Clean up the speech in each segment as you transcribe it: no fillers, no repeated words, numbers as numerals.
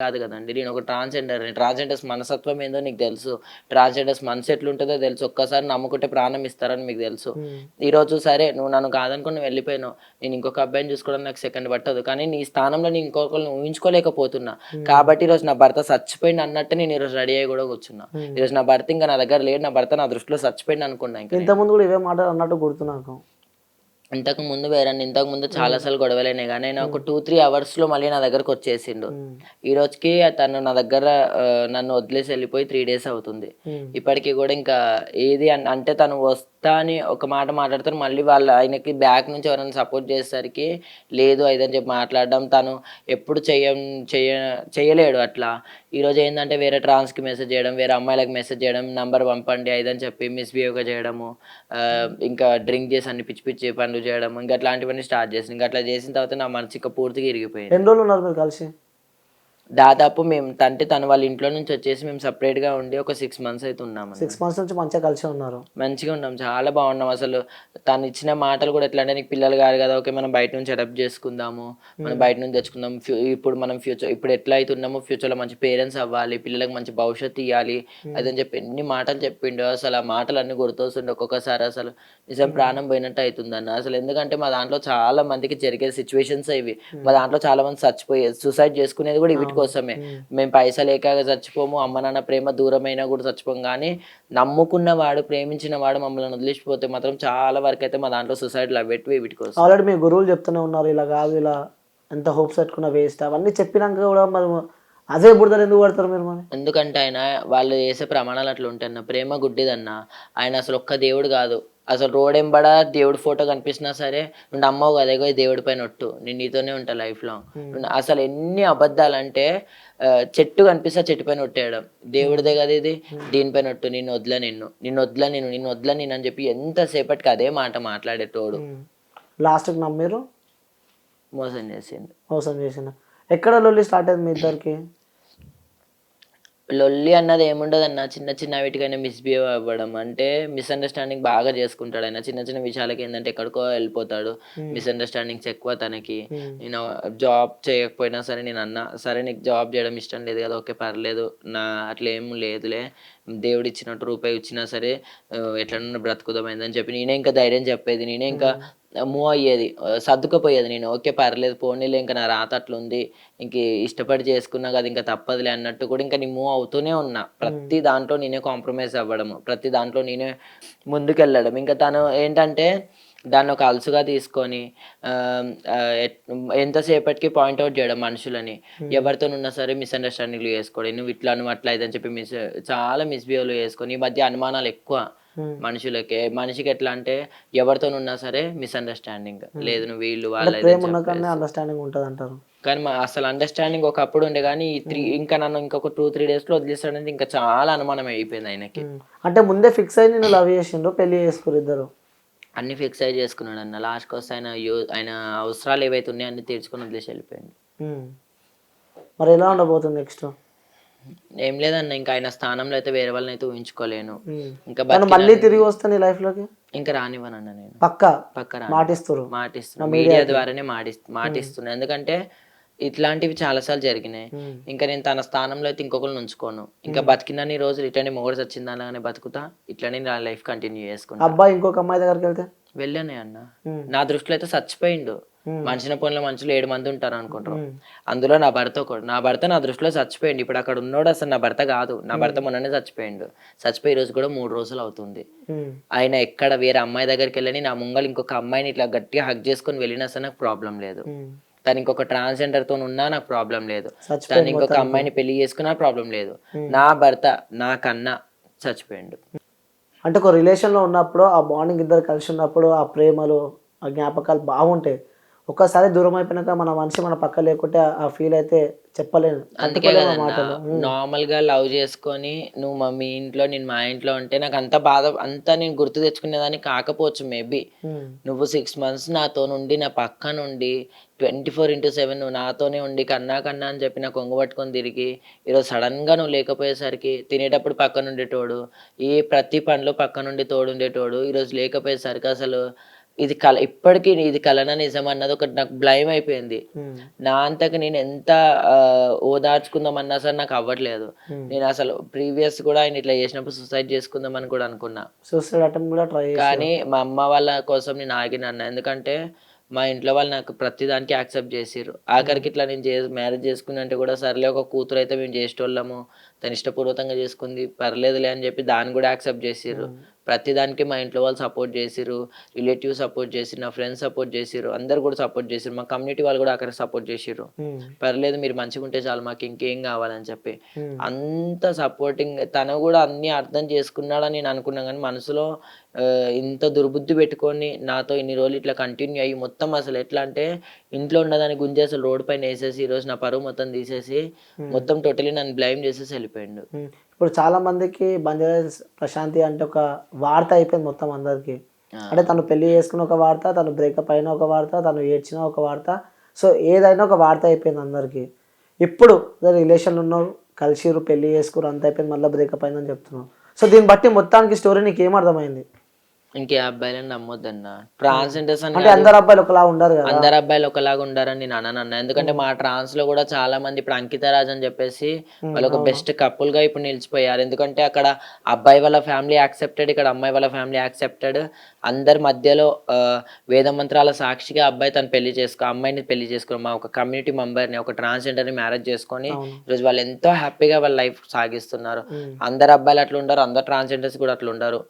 కాదు కదండి. నేను ఒక ట్రాన్స్‌జెండర్‌ని. ట్రాన్స్‌జెండర్స్ మనస్తత్వం ఏందో నీకు తెలుసు. ట్రాన్స్‌జెండర్స్ మనసు ఎట్లుంటదో తెలుసు. ఒక్కసారి నమ్ముకుంటే ప్రాణం ఇస్తారని మీకు తెలుసు. హ్మ్. ఈరోజు సరే నువ్వు నన్ను కాదనుకుని నువ్వు వెళ్ళిపోయినావు. నేను ఇంకొక అబ్బాయిని చూసుకోవడానికి నాకు సెకండ్ పట్టదు. కానీ నీ స్థానంలో నేను ఇంకొకరిని ఊహించుకోలేకపోతున్నా. హ్మ్. కాబట్టి ఈరోజు నా భర్త చచ్చిపోయిండు అన్నట్టే నేను ఈరోజు రెడీ అయ్యి కూడా కూర్చున్నా. హ్మ్. ఈరోజు నా భర్త ఇంక నా దగ్గర లేడు. నా భర్త నా దృష్టిలో చచ్చిపోయిండు అనుకున్నా ఇంక నేను. ఇంతకుముందు గూడా ఇవే మాటలు అన్నట్టు గుర్తు నాకు. ఇంతకుముందు వేరండి. ఇంతకుముందు చాలా హ్మ్. సార్లు గొడవలయినాయి గానీ, ఆయన ఒక హ్మ్. 2, 3 అవర్స్‌లో మళ్ళీ నా దగ్గరకొచ్చేసిండు. హ్మ్. ఈ రోజుకి తను నా దగ్గర నన్ను వదిలేసి ఎళ్ళిపోయి 3 డేస్ అవుతుంది. హ్మ్. ఇప్పటికి గూడా ఇంకా ఏది అంటే తను వస్తా అని ఒక మాట మాట్లాడతారు. మళ్ళీ ఆయనకి బ్యాక్ నుంచి ఎవరైనా సపోర్ట్ చేసేసరికి లేదు ఇదని చెప్పి మాట్లాడడం. తను ఎప్పుడు చెయ్య చెయ్యలేడు అట్లా. ఈరోజు ఏందంటే వేరే ట్రాన్స్‌కి మెసేజ్ జేయడం, వేరే అమ్మాయిలకి మెసేజ్ జేయడం, నంబర్ పంపండి అదని చెప్పి మిస్‌బిహేవ్‌గా చేయడము. హ్మ్. ఇంకా డ్రింక్ చేసి అన్ని పిచ్చి పిచ్చి పనులు చేయడం. ఇంక అట్లాంటివన్నీ స్టార్ట్ చేసింది. ఇంక అట్లా చేసిన తర్వాత నా మనసు ఇక పూర్తిగా ఇరిగిపోయింది. ఎన్ని రోజులున్నారు మీరు కలిసి? దాదాపు మేము తను వాళ్ళ ఇంట్లో నుంచి వచ్చేసి మేము సెపరేట్‌గా ఉండి ఒక 6 మంత్స్ అయితే ఉన్నామన్న. 6 మంత్స్ నుంచి మంచిగా కలిసే ఉన్నారు. మంచిగా ఉన్నాం. చాలా బాగున్నాం అసలు. తనిచ్చిన మాటలు గూడా ఎట్లా అంటే నీకు పిల్లలు గారు గదా! ఓకే. మనం బయట నుంచి అడాప్ట్ జేసుకుందాము. మనం హ్మ్. బయట నుంచి తెచ్చుకుందాం. ఇప్పుడు మనం ఇప్పుడు ఎట్లా అయితే ఉన్నామో ఫ్యూచర్‌లో మంచి పేరెంట్స్ అవ్వాలి. పిల్లలకి మంచి భవిష్యత్తు ఇయ్యాలి. హ్మ్. అదని చెప్పి ఎన్ని మాటలు చెప్పిండో అసలు ఆ మాటలన్నీ గుర్తొస్తుంటే ఒక్కొక్కసారి అసలు నిజం హ్మ్. ప్రాణం పోయినట్టు అయితుందన్న. అసలు ఎందుకంటే మా దాంట్లో చాలా మందికి జరిగే సిట్యుయేషన్సే ఇవి. మా హ్మ్. దాంట్లో చాలా మంది సూసైడ్ చేసుకునేది గూడా వీటి అవును. కోసమే. హ్మ్. మేము పైసలేక చచ్చిపోము. అమ్మ నాన్న ప్రేమ దూరమైనా గూడా చచ్చిపోము గానీ నమ్ముకున్నవాడు, ప్రేమించిన వాడు మమ్మల్ని వదిలేసిపోతే మాత్రం చాలా వరకైతే మా దాంట్లో సూసైడ్‌లు అవ్వేటివి వీటి కోసం. ఆల్రెడీ మీ గురువులు చెప్తూనే ఉన్నారు. ఇలా గాదు, ఇలా ఎంత హోప్స్ పెట్టుకున్నా వేస్ట్ అవన్నీ చెప్పినంక గూడా మరి అదే బురదలో ఎందుకు పడతారు మీరు మరి? ఎందుకంటే ఆయన వాళ్ళు చేసే ప్రమాణాలు అట్లుంటాయన్న. ప్రేమ గుడ్డిదన్న. ఆయన అసలు ఒక్క దేవుడు గాదు. అసలు రోడెంబడ దేవుడి ఫోటో కనిపించినా సరే, "నువ్వు నమ్మవు గదా! ఇగో ఈ దేవుడి పైన ఒట్టు. నేను నీతోనే ఉంటా లైఫ్ లాంగ్." హ్మ్. అసలు ఎన్ని అబద్దాలంటే చెట్టు కనిపిస్తే ఆ చెట్టు పైన ఒట్టేయడం. హ్మ్. దేవుడిదే గదా ఇది. హ్మ్. దీనిపైన ఒట్టు. నిన్ను వదలను అని చెప్పి ఎంత సేపటికి అదే మాట మాట్లాడేటోడు. హ్మ్. లాస్ట్‌కి నమ్మిర్రు. మోసం చేసిండు. మోసం చేసిండు. ఎక్కడ లొల్లి స్టార్ట్ అయింది మీ ఇద్దరికి? లొల్లి అన్నది ఏముండదన్న. చిన్న చిన్న వీటికైనా మిస్‌బిహేవ్ అవ్వడం. అంటే మిస్‌అండర్‌స్టాండింగ్ బాగా చేసుకుంటాడాయన. చిన్న చిన్న విషయాలకేందంటే ఎక్కడికో ఎళ్ళిపోతాడు. హ్మ్. మిస్‌అండర్‌స్టాండింగ్స్ ఎక్కువ తనకి. హ్మ్. నేను జాబ్ చేయకపోయినా సరే నేనన్నా, "సరే నీకు జాబ్ చేయడం ఇష్టం లేదు కదా! ఓకే. పర్లేదు. అట్లేం లేదులే. దేవుడిచ్చినట్టు రూపాయి ఇచ్చినా సరే ఎట్లనన్నా బ్రతుకుదాం" అని చెప్పి నేనే ఇంకా ధైర్యం చెప్పేది. నేనే ఇంకా హ్మ్. మూవ్ అయ్యేది. సర్దుకుపోయేది నేను. ఓకే. పర్లేదు పోనీలే ఇంక నా రాత అట్లుంది. ఇంక ఇష్టపడి చేసుకున్నా గదా! ఇంక తప్పదులే అన్నట్టు కూడా ఇంక నేను మూవ్ అవుతూనే ఉన్నా. హ్మ్. ప్రతి దాంట్లో నేనే కాంప్రమైజ్ అవ్వడము. ప్రతి దాంట్లో నేనే ముందుకెళ్ళడం. ఇంక తను ఏంటంటే దాన్నొక అలుసుగా తీసుకొని ఆహ్, ఆహ్, ఎట్ ఎంతసేపటికి పాయింట్ ఔట్ జేయడం మనుషులని. హ్మ్. ఎవరితోనున్నా సరే మిస్‌అండర్‌స్టాండింగ్‌లు చేసుకోవడం. నువ్వు ఇట్లా అని చెప్పి చాలా మిస్‌బిహేవ్‌లు చేసుకొని ఈ మధ్య అనుమానాలెక్కువ హ్మ్. మనుషులకే. మనిషికెట్లా అంటే ఎవరితోనున్నా సరే మిస్‌అండర్‌స్టాండింగ్. హ్మ్. లేదు నువ్వు వీళ్ళు, అంటే వాళ్ళు ఇదని ప్రేమ ఉన్న కాడనే చెప్పేసి. అండర్‌స్టాండింగ్ ఉంటదంటారు. కానీ అసలు అండర్‌స్టాండింగ్ ఒకప్పుడు ఉండే గానీ, ఈ హ్మ్. ఇంకా నన్ను ఇంకొక 2, 3 డేస్‌లో వదిలేస్తాడంటే ఇంకా చాలా అనుమానం అయిపోయింది ఆయనకి. హ్మ్. అంటే ముందే ఫిక్స్ అయ్యి నిన్ను లవ్ చేసిండ్రు. పెళ్లి చేసుకుర్రు ఇద్దరు. అన్నీ ఫిక్స్ అయ్యి చేసుకున్నాడన్న. లాస్ట్‌కొస్తే ఆయన అవసరాలు ఏవైతే ఉన్నాయో అన్నీ తీర్చుకొని వదిలేసి ఎళ్ళిపోయిండు. హ్మ్. మరి ఎలా ఉండబోతుంది నెక్స్ట్? ఏం లేదన్న ఇంకా ఆయన స్థానంలో అయితే వేరే వాళ్ళనైతే ఊహించుకోలేను. హ్మ్. ఇంకా తను మళ్ళీ బతికినన్ని తిరిగి వస్తే నీ లైఫ్‌లోకి? ఇంక రానివ్వనన్న నేను. పక్కా పక్కా రానివ్వను. మాటిస్తుర్రు. మాటిస్తున్నా. నా మీడియా మీడియాకి. ద్వారానే హ్మ్. మాటిస్తున్నా. ఎందుకంటే ఇట్లాంటివి చాలా సార్లు జరిగినాయి. హ్మ్. ఇంక నేను తన స్థానంలో అయితే ఇంకొకళ్ళని ఉంచుకోను. ఇంకా హ్మ్. బతికినన్ని రోజులు ఇట్లనే మొగుడు సచ్చిందనగానే బతుకుతా. ఇట్లనే నా లైఫ్ కంటిన్యూ చేసుకుంటా. అబ్బాయి ఇంకొక అమ్మాయి దగ్గరికెళ్తే? వెళ్ళనే అన్న. హ్మ్. నా దృష్టిలో అయితే సచ్చిపోయిండు. హ్మ్. మనిషిని పోలిన మనుషులు 7 మంది ఉంటారనుకుంటారు. హ్మ్. అందులో నా భర్త ఒకడు. నా భర్త నా దృష్టిలో సచ్చిపోయిండు. ఇప్పుడు అక్కడ ఉన్నోడు అసలు నా భర్త గాదు. నా హ్మ్. భర్త మొన్ననే సచ్చిపోయిండు. చచ్చిపోయి ఈ రోజు కూడా 3 రోజులవుతుంది. హ్మ్. ఆయన ఎక్కడ వేరే అమ్మాయి దగ్గరికెళ్ళని నా ముంగల ఇంకొక అమ్మాయిని ఇట్లా గట్టిగా హగ్ చేసుకొని వెళ్ళినా సరే నాకు ప్రాబ్లమ్ లేదు. హ్మ్. తను ఇంకొక ట్రాన్స్‌జెండర్‌తోనున్నా నాకు ప్రాబ్లమ్ లేదు. తను చచ్చిపోయిండు ఇంకొక మొత్తానికి. అమ్మాయిని పెళ్లి చేసుకున్నా ప్రాబ్లమ్ లేదు. హ్మ్. నా భర్త నాకన్నా చచ్చిపోయిండు. అంటే ఒక రిలేషన్‌లో ఉన్నప్పుడు ఆ బాండింగ్ ఇద్దరు కలిసి ఉన్నప్పుడు ఆ ప్రేమలు, ఆ జ్ఞాపకాలు బాగుంటాయి. ఒక్కసారి దూరం అయిపోయినాక మన మనిషి మన పక్కన లేకుంటే ఆ ఫీల్ అయితే చెప్పలేను. అందుకే తట్టుకోలేము ఆ గదన్నా! మాటలు. హ్మ్. నార్మల్‌గా లవ్ జేసుకొని నువ్వు మీ ఇంట్లో, నేను మా ఇంట్లో ఉంటే నాకంత బాధ అంతా నేను గుర్తు తెచ్చుకునేదాన్ని కాకపోవచ్చు మేబీ. హ్మ్. నువ్వు 6 మంత్స్ నాతోనుండి, నా పక్కనుండి 24/7 నువ్వు నాతోనే ఉండి కన్నా కన్నా అని చెప్పి నా కొంగు పట్టుకొని తిరిగి, ఈరోజు సడెన్‌గా నువ్వు లేకపోయేసరికి తినేటప్పుడు పక్కనుండేటోడు, ప్రతి పనిలో పక్కనుండి తోడుండేటోడు, ఈరోజు లేకపోయేసరికి అసలు ఇది కళ, ఇప్పటికీ ఇది కలనా నిజం అన్నది ఒకటి నాకు బ్లైమ్ అయిపోయింది. నా అంతకు నేను ఎంత ఓదార్చుకుందామన్నా సరే నాకు అవ్వట్లేదు. నేను అసలు ప్రీవియస్ కూడా ఆయన ఇట్లా చేసినప్పుడు సూసైడ్ చేసుకుందామని కూడా అనుకున్నా. సూసైడ్ అటెంప్ట్ కూడా ట్రై చేసి కానీ మా అమ్మ వాళ్ళ కోసం నేను ఆగినన్న. ఎందుకంటే మా ఇంట్లో వాళ్ళు నాకు ప్రతి దానికి యాక్సెప్ట్ చేసిర్రు. ఆఖరికి ఇట్లా నేను మ్యారేజ్ చేసుకున్నంటే కూడా సర్లే ఒక కూతురు అయితే మేము చేసేటోళ్ళము, తను ఇష్టపూర్వకంగా చేసుకుంది పర్లేదులే అని చెప్పి దాన్ని కూడా యాక్సెప్ట్ చేసిర్రు. ప్రతి దానికి మా ఇంట్లో వాళ్ళు సపోర్ట్ చేసిర్రు, రిలేటివ్ సపోర్ట్ చేసిర్రు, నా ఫ్రెండ్స్ సపోర్ట్ చేసిర్రు, అందరు కూడా సపోర్ట్ చేసిర్రు, మా కమ్యూనిటీ వాళ్ళు కూడా అక్కడ సపోర్ట్ చేసిర్రు. పర్లేదు మీరు మంచిగా ఉంటే చాలు, మాకు ఇంకేం కావాలని చెప్పి అంత సపోర్టింగ్. తను కూడా అన్ని అర్థం చేసుకున్నాడని నేను అనుకున్నాను, కానీ మనసులో ఇంత దుర్బుద్ధి పెట్టుకొని నాతో ఇన్ని రోజులు ఇట్లా కంటిన్యూ అయ్యి మొత్తం అసలు ఎట్లా అంటే ఇంట్లో ఉన్నదాని గుంజి అసలు రోడ్ పైన వేసేసి ఈరోజు నా పరువు మొత్తం తీసేసి మొత్తం టోటలీ నన్ను బ్లైమ్ చేసేసి వెళ్ళిపోయిండు. ఇప్పుడు చాలా మందికి బంజారాస్ ప్రశాంతి అంటే ఒక వార్త అయిపోయింది మొత్తం అందరికి. అంటే తను పెళ్లి చేసుకున్న ఒక వార్త, తను బ్రేకప్ అయిన ఒక వార్త, తను ఏడ్చిన ఒక వార్త, సో ఏదైనా ఒక వార్త అయిపోయింది అందరికి. ఇప్పుడు రిలేషన్లు ఉన్నారు, కలిసిరు, పెళ్లి చేసుకురు, అంత అయిపోయింది, మళ్ళీ బ్రేకప్ అయిందని చెప్తున్నావు. సో దీన్ని బట్టి మొత్తానికి స్టోరీ నీకు ఏం అర్థమైంది? ఇంకే అబ్బాయిలని నమ్మొద్దన్న. ట్రాన్స్జెండర్స్ అంటే అందరు అబ్బాయిలు ఒకలా ఉండరు కదా. అందరు అబ్బాయిలు ఒకలాగా ఉండారని నేను అనను. ఎందుకంటే మా ట్రాన్స్ లో కూడా చాలా మంది ఇప్పుడు అంకిత రాజ్ అని చెప్పేసి వాళ్ళు ఒక బెస్ట్ కపుల్ గా ఇప్పుడు నిలిచిపోయారు. ఎందుకంటే అక్కడ అబ్బాయి వాళ్ళ ఫ్యామిలీ యాక్సెప్టెడ్, ఇక్కడ అమ్మాయి వాళ్ళ ఫ్యామిలీ యాక్సెప్టెడ్. అందరి మధ్యలో వేద మంత్రాల సాక్షిగా అబ్బాయి తను అమ్మాయిని పెళ్లి చేసుకుని మా ఒక కమ్యూనిటీ మెంబర్ ని, ఒక ట్రాన్స్జెండర్ ని మ్యారేజ్ చేసుకొని ఈరోజు వాళ్ళు ఎంతో హ్యాపీగా వాళ్ళ లైఫ్ సాగిస్తున్నారు. అందరు అబ్బాయిలు అట్లా ఉండరు, అందరు ట్రాన్స్జెండర్స్ కూడా అట్లా ఉండరు.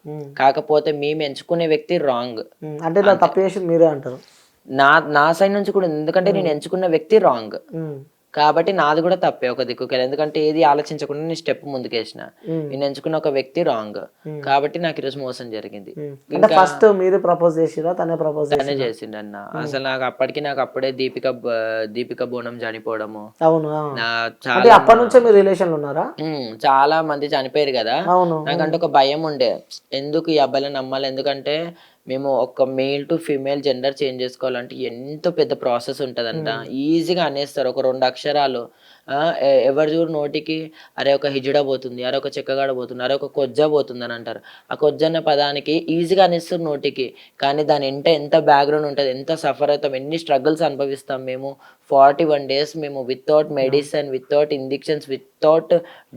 కాకపోతే మేము ఎంచుకునే వ్యక్తి రాంగ్. అంటే ఇలా తప్పు చేసి మీరే అంటారు? నా సైడ్ నుంచి కూడా, ఎందుకంటే నేను ఎంచుకున్న వ్యక్తి రాంగ్ కాబట్టి నాది కూడా తప్పే ఒక దిక్కుకెళ్ళి. ఎందుకంటే ఏది ఆలోచించకుండా నేను స్టెప్ ముందుకేసిన. నేను ఎంచుకున్న ఒక వ్యక్తి రాంగ్ కాబట్టి నాకు ఈరోజు మోసం జరిగింది. ఫస్ట్ మీరు ప్రపోజ్ చేసిరా, తనే ప్రపోజ్ తనే చేసిండు అన్న. అసలు నాకు అప్పుడే దీపిక బోనం చనిపోవడము. అవును, అప్పటి నుంచే మీరు రిలేషన్ ఉన్నారా? చాలా మంది చనిపోయారు కదా, నాకంటే ఒక భయం ఉండే, ఎందుకు ఈ అబ్బాయిలను నమ్మాలి. ఎందుకంటే మేము ఒక male to female gender change చేసుకోవాలంటే ఎంతో పెద్ద ప్రాసెస్ ఉంటుందంట. ఈజీగా అనేస్తారు ఒక 2 అక్షరాలు. ఎవరు చూడు నోటికి అరే ఒక హిజడ పోతుంది, అరే ఒక చెక్కగాడ పోతుంది, అరే ఒక కొజ్జ పోతుంది అని అంటారు. ఆ కొజ్జ అన్న పదానికి ఈజీగా అనేస్తారు నోటికి, కానీ దాని ఎంత బ్యాక్గ్రౌండ్ ఉంటుంది, ఎంత సఫర్ అవుతాం, ఎన్ని స్ట్రగుల్స్ అనుభవిస్తాం మేము. 41 days మేము without medicine, without injections, without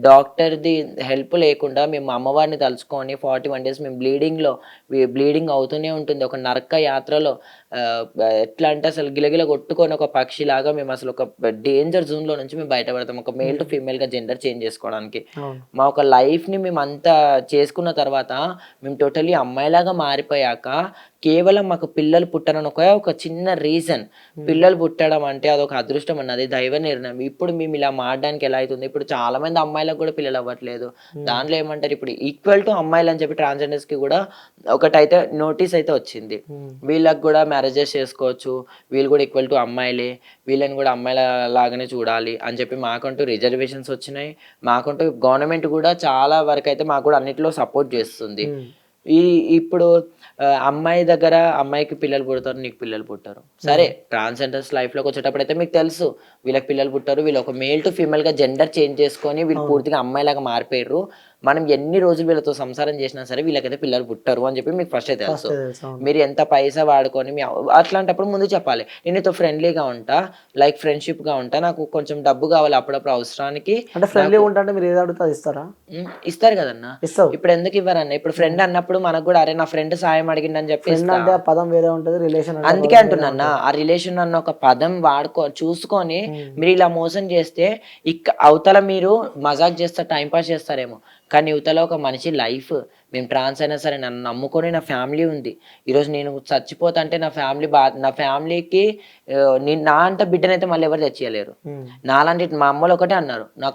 డాక్టర్ది హెల్ప్ లేకుండా మేము అమ్మవారిని తలుచుకొని 41 days మేము బ్లీడింగ్ అవుతూనే ఉంటుంది. ఒక నరక యాత్రలో ఎట్లా అంటే అసలు గిలగిల కొట్టుకొని ఒక పక్షిలాగా మేము అసలు ఒక డేంజర్ జోన్లో నుంచి మేము బయటపడతాం ఒక మేల్ టు ఫీమేల్గా జెండర్ చేంజ్ చేసుకోవడానికి. మా ఒక లైఫ్ని మేము అంతా చేసుకున్న తర్వాత మేము టోటలీ అమ్మాయిలాగా మారిపోయాక కేవలం మాకు పిల్లలు పుట్టనని ఒక చిన్న రీజన్, పిల్లలు పుట్టడం అంటే అదొక అదృష్టం అన్నది, దైవ నిర్ణయం. ఇప్పుడు మేము ఇలా మారడానికి ఎలా అవుతుంది, ఇప్పుడు చాలా మంది అమ్మాయిలకు కూడా పిల్లలు అవ్వట్లేదు. దాంట్లో ఏమంటారు, ఇప్పుడు ఈక్వల్ టు అమ్మాయిలు అని చెప్పి ట్రాన్స్జెండర్స్ కి కూడా ఒకటైతే నోటీస్ అయితే వచ్చింది, వీళ్ళకి కూడా మ్యారేజెస్ చేసుకోవచ్చు, వీళ్ళు కూడా ఈక్వల్ టు అమ్మాయిలే, వీళ్ళని కూడా అమ్మాయిల లాగానే చూడాలి అని చెప్పి మాకంటూ రిజర్వేషన్స్ వచ్చినాయి. మాకంటూ గవర్నమెంట్ కూడా చాలా వరకు అయితే మాకు కూడా అన్నిట్లో సపోర్ట్ చేస్తుంది. ఇప్పుడు అమ్మాయి దగ్గర అమ్మాయికి పిల్లలు పుడతారు, నీకు పిల్లలు పుట్టారు, సరే ట్రాన్స్జెండర్స్ లైఫ్లోకి వచ్చేటప్పుడు అయితే మీకు తెలుసు వీళ్ళకి పిల్లలు పుట్టారు, వీళ్ళు ఒక మేల్ టు ఫీమేల్గా జెండర్ చేంజ్ చేసుకొని వీళ్ళు పూర్తిగా అమ్మాయిలాగా మారిపోయారు, మనం ఎన్ని రోజులు వీళ్ళతో సంసారం చేసినా సరే వీళ్ళకైతే పిల్లలు పుట్టారు అని చెప్పి మీకు ఫస్ట్ తెలుసు. మీరు ఎంత పైసా వాడుకొని అట్లాంటప్పుడు ముందు చెప్పాలి, నేను నీతో ఫ్రెండ్లీగా ఉంటా, లైక్ ఫ్రెండ్షిప్గా ఉంటా, నాకు కొంచెం డబ్బు కావాలి అప్పుడప్పుడు అవసరానికి. ఇస్తారు కదన్నా, ఇప్పుడు ఎందుకు ఇవ్వరన్న? ఇప్పుడు ఫ్రెండ్ అన్నప్పుడు మనకు కూడా అరే నా ఫ్రెండ్ సాయం అడిగిందని చెప్పి అందుకే అంటున్నా, ఆ రిలేషన్ అన్న ఒక పదం చూసుకొని మీరు ఇలా మోసం చేస్తే అవతల మీరు మజాక్ చేస్తారు, టైం పాస్ చేస్తారేమో, కానీ యువతలో ఒక మనిషి లైఫ్, మేము ట్రాన్స్ అయినా సరే నన్ను నమ్ముకొని నా ఫ్యామిలీ ఉంది, ఈరోజు నేను చచ్చిపోతా అంటే నా ఫ్యామిలీకి నా అంత బిడ్డనైతే మళ్ళీ ఎవరు తెచ్చియలేరు. నాలాంటి మా అమ్మలు ఒకటే అన్నారు, నా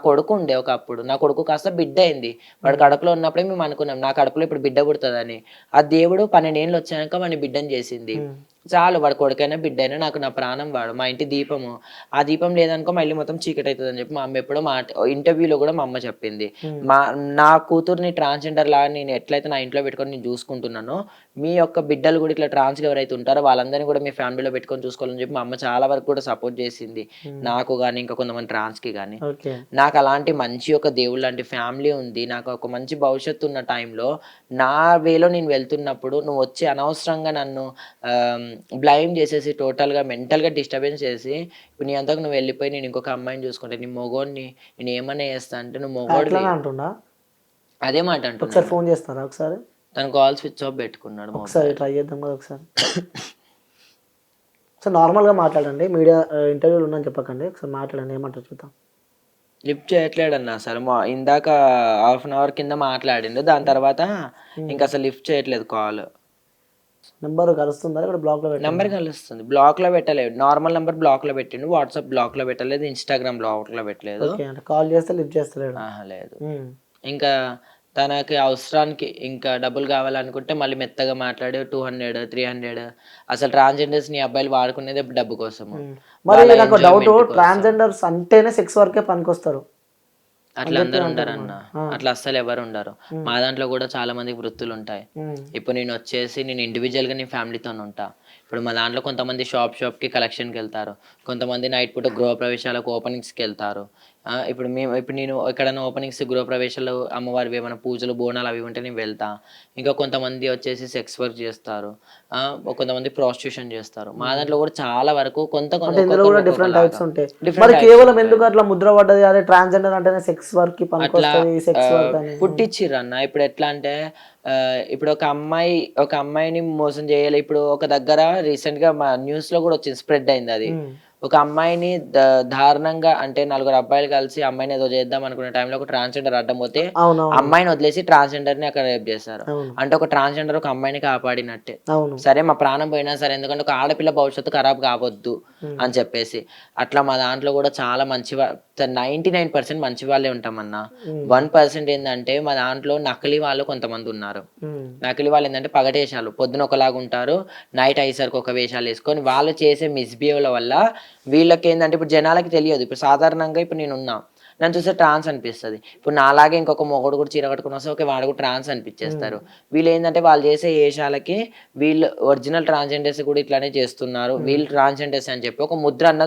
కొడుకు ఉండే ఒకప్పుడు, నా కొడుకు కాస్త బిడ్డ అయింది, వాడు కడుపులో ఉన్నప్పుడే మేము అనుకున్నాం నా కడుపులో ఇప్పుడు బిడ్డ పుడుతుందని. ఆ దేవుడు 12 ఏళ్ళు వచ్చాక వాడిని బిడ్డను చేసింది. చాలు వాడు కొడుకైనా బిడ్డైనా నాకు నా ప్రాణం వాడు, మా ఇంటి దీపము. ఆ దీపం లేదనుకో మళ్ళీ మొత్తం చీకటి అవుతుంది అని చెప్పి మా అమ్మ ఎప్పుడో ఇంటర్వ్యూలో కూడా మా అమ్మ చెప్పింది. మా నా కూతుర్ని ట్రాన్స్జెండర్ లాగా నేను ఎట్లయితే నా ఇంట్లో పెట్టుకొని నేను చూసుకుంటున్నానో మీ యొక్క బిడ్డలు కూడా ఇట్లా ట్రాన్స్గా ఎవరైతే ఉంటారో వాళ్ళందరినీ కూడా మీ ఫ్యామిలీలో పెట్టుకొని చూసుకోవాలని చెప్పి మా అమ్మ చాలా వరకు కూడా సపోర్ట్ చేసింది నాకు కానీ ఇంకా కొంతమంది ట్రాన్స్కి కానీ. ఓకే. నాకు అలాంటి మంచి ఒక దేవుడు లాంటి ఫ్యామిలీ ఉంది, నాకు ఒక మంచి భవిష్యత్తు ఉన్న టైంలో నా వేలో నేను వెళ్తున్నప్పుడు నువ్వు వచ్చి అనవసరంగా నన్ను బ్లైమ్ చేసేసి టోటల్గా మెంటల్గా డిస్టర్బెన్స్ చేసి ఇప్పుడు నీ అంతకు నువ్వు వెళ్ళిపోయి నేను ఇంకొక అమ్మాయిని చూసుకుంటే నీ మొగోడిని నేను ఏమన్నా చేస్తా అంటే నువ్వు మొగోడివి అట్లానే అంటుండా? అదే మాట అంటున్నా. ఒకసారి ఫోన్ చేస్తారా ఒకసారి? తను కాల్ స్విచ్ ఆఫ్ పెట్టుకున్నాడు. ఒకసారి ట్రై చేద్దాం కదా ఒకసారి. సో నార్మల్గా మాట్లాడండి, మీడియా ఇంటర్వ్యూలు ఉందని చెప్పకండి, ఒకసారి మాట్లాడండి, ఏమంటారు చూద్దాం. లిఫ్ట్ చేయట్లేడన్న అసలు. ఇందాక హాఫ్ అన్ అవర్ కింద మాట్లాడిండు, దాని తర్వాత ఇంకా అసలు లిఫ్ట్ చేయట్లేదు కాల్. నెంబర్ కలుస్తుందా ఇక్కడ బ్లాక్లో పెట్టి? నెంబర్ కలుస్తుంది, బ్లాక్లో పెట్టలేదు. నార్మల్ నెంబర్ బ్లాక్లో పెట్టిండు, వాట్సాప్ బ్లాక్లో పెట్టలేదు, ఇన్స్టాగ్రామ్ బ్లాక్లో పెట్టలేదు. ఓకే, అంటే కాల్ చేస్తే లిఫ్ట్ చేస్తలేడు. లేదు. ఇంకా తనకి అవసరానికి ఇంకా డబ్బులు కావాలనుకుంటే మళ్ళీ మెత్తగా మాట్లాడి 200 300. అసలు ట్రాన్స్జెండర్స్ ని అబ్బాయిలు వాడుకునేది డబ్బు కోసము. మరి నాకు డౌట్, ట్రాన్స్జెండర్స్ అంటేనే సెక్స్ వర్కే పనికొస్తారు. అట్లా అందరు ఉండరు అన్న, అట్లా అస్సలు ఎవరు ఉండరు. మా దాంట్లో కూడా చాలా మందికి వృత్తులు ఉంటాయి. ఇప్పుడు నేను వచ్చేసి నేను ఇండివిజువల్ గా నేను ఫ్యామిలీతో ఉంటా. ఇప్పుడు మా దాంట్లో కొంతమంది షాప్ కి కలెక్షన్కి వెళ్తారు, కొంతమంది నైట్ పూట గృహ ప్రవేశాలకు ఓపెనింగ్స్కి వెళ్తారు. ఇప్పుడు నేను ఎక్కడైనా ఓపెనింగ్స్ గృహ ప్రవేశాలు అమ్మవారివి ఏమైనా పూజలు బోనాలు అవి ఉంటే నేను వెళ్తా. ఇంకా కొంతమంది వచ్చేసి సెక్స్ వర్క్ చేస్తారు, కొంతమంది ప్రాస్టిట్యూషన్ చేస్తారు. మా దాంట్లో కూడా చాలా వరకు డిఫరెంట్ టైప్స్ ఉంటాయి. మరి కేవలం ఎందుకు అట్లా ముద్ర పడ్డది అదే ట్రాన్స్జెండర్ అంటేనే సెక్స్ వర్క్ కి పనికొస్తది, సెక్స్ వర్క్ అని పుట్టిచ్చిర్రు అన్న. ఇప్పుడు ఎట్లా అంటే ఇప్పుడు ఒక అమ్మాయిని మోసం చేయాలి. ఇప్పుడు ఒక దగ్గర రీసెంట్ గా మా న్యూస్ లో కూడా వచ్చింది, స్ప్రెడ్ అయింది అది. ఒక అమ్మాయిని దారుణంగా అంటే 4 అబ్బాయిలు కలిసి అమ్మాయిని ఏదో చేద్దాం అనుకునే టైంలో ఒక ట్రాన్స్జెండర్ అడ్డం పోతే అమ్మాయిని వదిలేసి ట్రాన్స్జెండర్ ని అక్కడ రేప్ చేశారు. అంటే ఒక ట్రాన్స్జెండర్ ఒక అమ్మాయిని కాపాడినట్టే. సరే మా ప్రాణం పోయినా సరే, ఎందుకంటే ఒక ఆడపిల్ల భవిష్యత్తు ఖరాబ్ కావద్దు అని చెప్పేసి. అట్లా మా దాంట్లో కూడా చాలా 99% మంచి వాళ్ళే ఉంటామన్నా. 1% ఏంటంటే మా దాంట్లో నకిలీ వాళ్ళు కొంతమంది ఉన్నారు. నకిలీ వాళ్ళు ఏంటంటే పగటేశాలు, పొద్దున ఒకలాగా ఉంటారు, నైట్ అయ్యేసరికి ఒక వేషాలు వేసుకొని వాళ్ళు చేసే మిస్బిహేవ్ల వల్ల వీళ్ళకి ఏంటంటే ఇప్పుడు జనాలకి తెలియదు. ఇప్పుడు సాధారణంగా ఇప్పుడు నేను ఉన్నా, నన్ను చూస్తే ట్రాన్స్ అనిపిస్తుంది. ఇప్పుడు నాలాగే ఇంకొక మొగడు కూడా చీర కట్టుకుని వస్తే ఓకే వాడు కూడా ట్రాన్స్ అనిపించేస్తారు. వీళ్ళు ఏంటంటే వాళ్ళు చేసే వేషాలకి వీళ్ళు ఒరిజినల్ ట్రాన్స్జెండర్స్ కూడా ఇట్లానే చేస్తున్నారు, వీళ్ళు ట్రాన్స్జెండర్స్ అని చెప్పి ఒక ముద్ర అన్నది